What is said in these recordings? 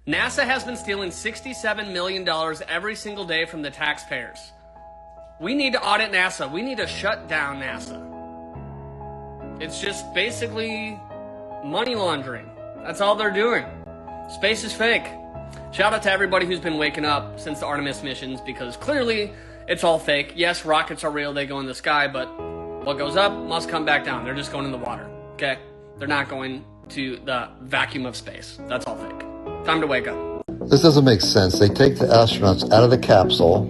NASA has been stealing $67 million every single day from the taxpayers. We need to audit NASA. We need to shut down NASA. It's just basically money laundering. That's all they're doing. Space is fake. Shout out to everybody who's been waking up since the Artemis missions, because clearly it's all fake. Yes, rockets are real, they go in the sky, but what goes up must come back down. They're just going in the water, okay? They're not going to the vacuum of space. That's all fake. Time to wake up. This doesn't make sense. They take the astronauts out of the capsule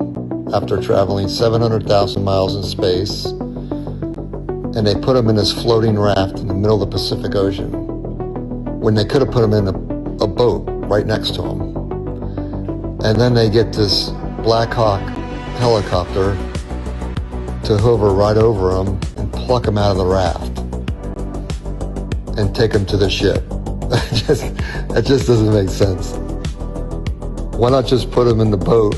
after traveling 700,000 miles in space, and they put them in this floating raft in the middle of the Pacific Ocean, when they could have put them in a boat right next to them. And then they get this Black Hawk helicopter to hover right over them and pluck them out of the raft and take them to the ship. That just doesn't make sense. Why not just put them in the boat?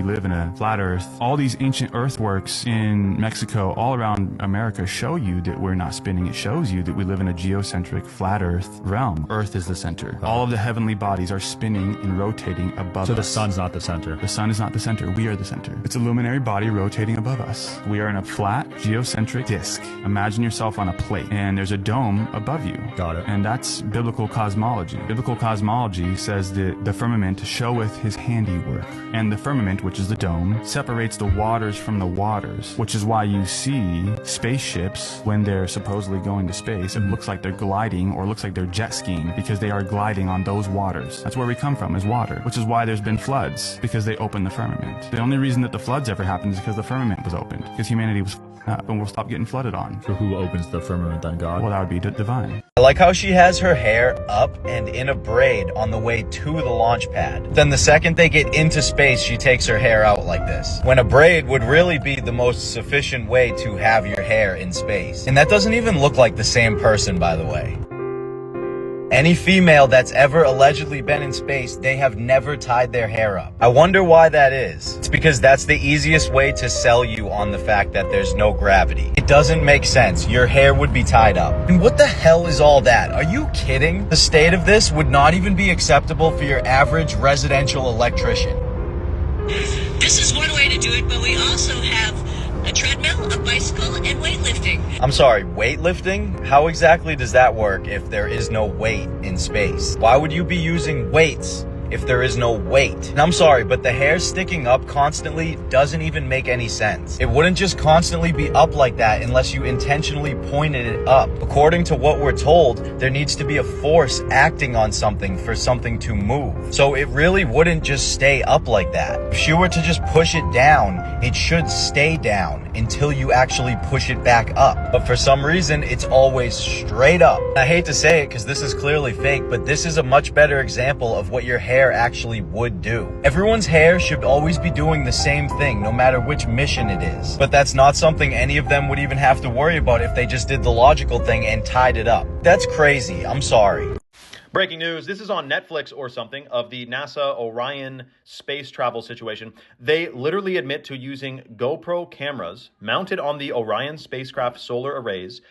We live in a flat earth. All these ancient earthworks in Mexico, all around America, show you that we're not spinning. It shows you that we live in a geocentric flat earth realm. Earth is the center. All of the heavenly bodies are spinning and rotating above us. So the sun's not the center. The sun is not the center. We are the center. It's a luminary body rotating above us. We are in a flat geocentric disk. Imagine yourself on a plate, and there's a dome above you. Got it. And that's biblical cosmology. Biblical cosmology says that the firmament showeth his handiwork. And the firmament, which is the dome, separates the waters from the waters, which is why you see spaceships when they're supposedly going to space. It looks like they're gliding or looks like they're jet skiing because they are gliding on those waters. That's where we come from, is water, which is why there's been floods, because they opened the firmament. The only reason that the floods ever happened is because the firmament was opened, because humanity was up and we'll stop getting flooded on. So who opens the firmament then, God? Well, that would be divine. I like how she has her hair up and in a braid on the way to the launch pad. Then the second they get into space, she takes her hair out like this, when a braid would really be the most sufficient way to have your hair in space. And that doesn't even look like the same person, by the way. Any female that's ever allegedly been in space, they have never tied their hair up. I wonder why that is. It's because that's the easiest way to sell you on the fact that there's no gravity. It doesn't make sense. Your hair would be tied up. And what the hell is all that? Are you kidding? The state of this would not even be acceptable for your average residential electrician. This is one way to do it, but we also have a treadmill, a bicycle, and weightlifting. I'm sorry, weightlifting? How exactly does that work if there is no weight in space? Why would you be using weights if there is no weight? And I'm sorry, but the hair sticking up constantly doesn't even make any sense. It wouldn't just constantly be up like that unless you intentionally pointed it up. According to what we're told, there needs to be a force acting on something for something to move. So it really wouldn't just stay up like that. If she were to just push it down, it should stay down until you actually push it back up. But for some reason, it's always straight up. I hate to say it because this is clearly fake, but this is a much better example of what your hair actually would do. Everyone's hair should always be doing the same thing, no matter which mission it is. But that's not something any of them would even have to worry about if they just did the logical thing and tied it up. That's crazy. I'm sorry. Breaking news, this is on Netflix or something, of the NASA Orion space travel situation. They literally admit to using GoPro cameras mounted on the Orion spacecraft solar arrays,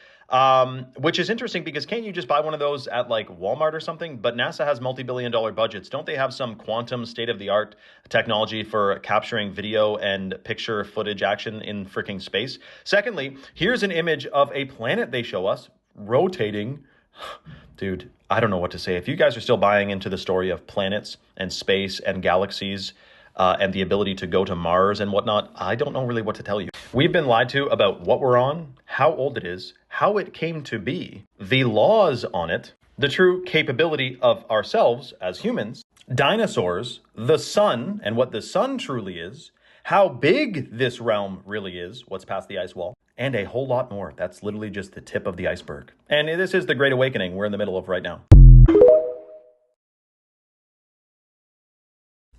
which is interesting because can't you just buy one of those at like Walmart or something? But NASA has multi-billion-dollar budgets. Don't they have some quantum state-of-the-art technology for capturing video and picture footage action in freaking space? Secondly, here's an image of a planet they show us rotating. Dude, I don't know what to say. If you guys are still buying into the story of planets and space and galaxies and the ability to go to Mars and whatnot, I don't know really what to tell you. We've been lied to about what we're on, how old it is, how it came to be, the laws on it, the true capability of ourselves as humans, dinosaurs, the sun and what the sun truly is, how big this realm really is, what's past the ice wall, and a whole lot more. That's literally just the tip of the iceberg. And this is the Great Awakening we're in the middle of right now.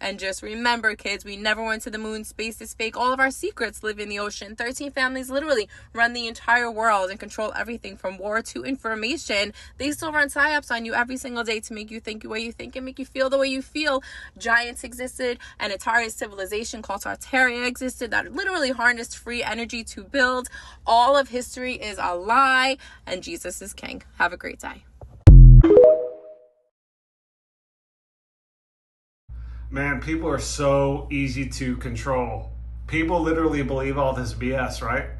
And just remember, kids, we never went to the moon. Space is fake. All of our secrets live in the ocean. 13 families literally run the entire world and control everything from war to information. They still run psyops on you every single day to make you think the way you think and make you feel the way you feel. Giants existed. An Atari civilization called Tartaria existed that literally harnessed free energy to build. All of history is a lie, and Jesus is king. Have a great day. Man, people are so easy to control. People literally believe all this BS, right?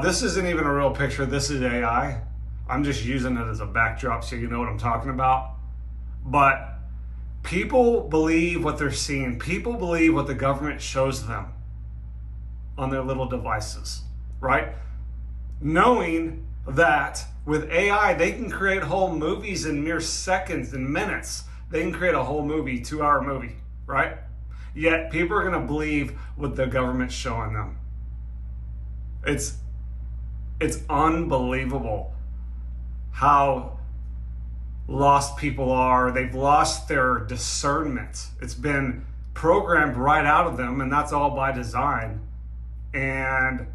This isn't even a real picture. This is AI. I'm just using it as a backdrop so you know what I'm talking about. But people believe what they're seeing. People believe what the government shows them on their little devices, right? Knowing that with AI, they can create whole movies in mere seconds and minutes. They can create a whole movie, 2-hour movie, right? Yet people are going to believe what the government's showing them. It's unbelievable how lost people are. They've lost their discernment. It's been programmed right out of them, and that's all by design. And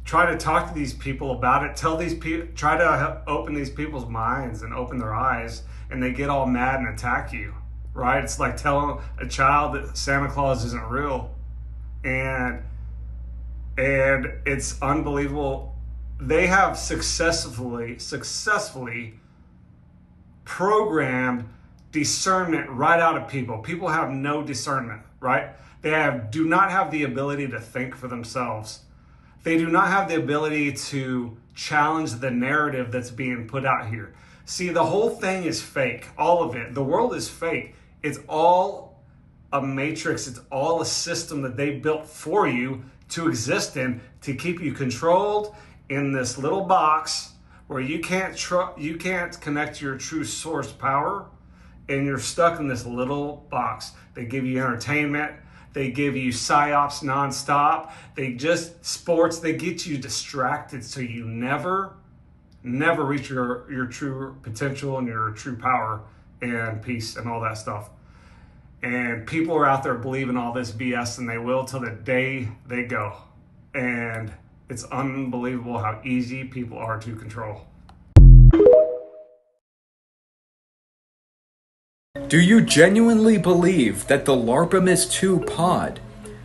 try to talk to these people about it. Try to open these people's minds and open their eyes, and they get all mad and attack you, right? It's like telling a child that Santa Claus isn't real. And it's unbelievable. They have successfully programmed discernment right out of people. People have no discernment, right? They do not have the ability to think for themselves. They do not have the ability to challenge the narrative that's being put out here. See, the whole thing is fake. All of it. The world is fake. It's all a matrix. It's all a system that they built for you to exist in, to keep you controlled in this little box where you can't connect to your true source power, and you're stuck in this little box. They give you entertainment. They give you psyops nonstop. Sports. They get you distracted so you never reach your true potential and your true power and peace and all that stuff. And people are out there believing all this BS, and they will till the day they go. And it's unbelievable how easy people are to control. Do you genuinely believe that the Artemis 2 pod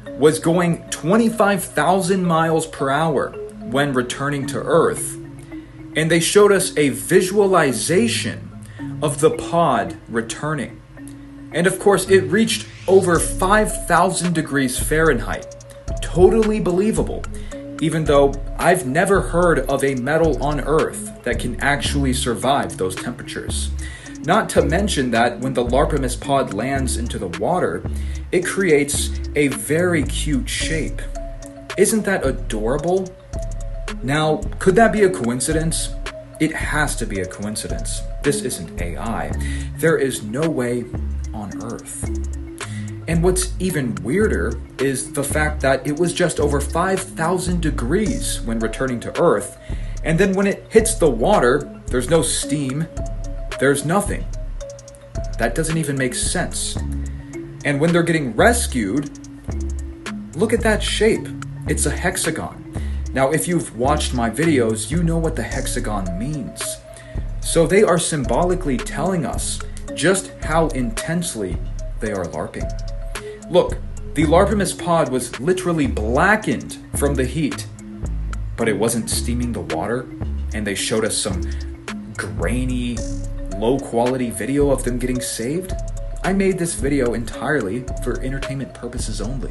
was going 25,000 miles per hour when returning to Earth, and they showed us a visualization of the pod returning? And of course, it reached over 5,000 degrees Fahrenheit. Totally believable, even though I've never heard of a metal on Earth that can actually survive those temperatures. Not to mention that when the Artemis pod lands into the water, it creates a very cute shape. Isn't that adorable? Now, could that be a coincidence? It has to be a coincidence. This isn't AI. There is no way on Earth. And what's even weirder is the fact that it was just over 5,000 degrees when returning to Earth, and then when it hits the water, there's no steam, there's nothing. That doesn't even make sense. And when they're getting rescued, look at that shape. It's a hexagon. Now, if you've watched my videos, you know what the hexagon means. So they are symbolically telling us just how intensely they are LARPing. Look, the Artemis pod was literally blackened from the heat, but it wasn't steaming the water, and they showed us some grainy, low-quality video of them getting saved. I made this video entirely for entertainment purposes only.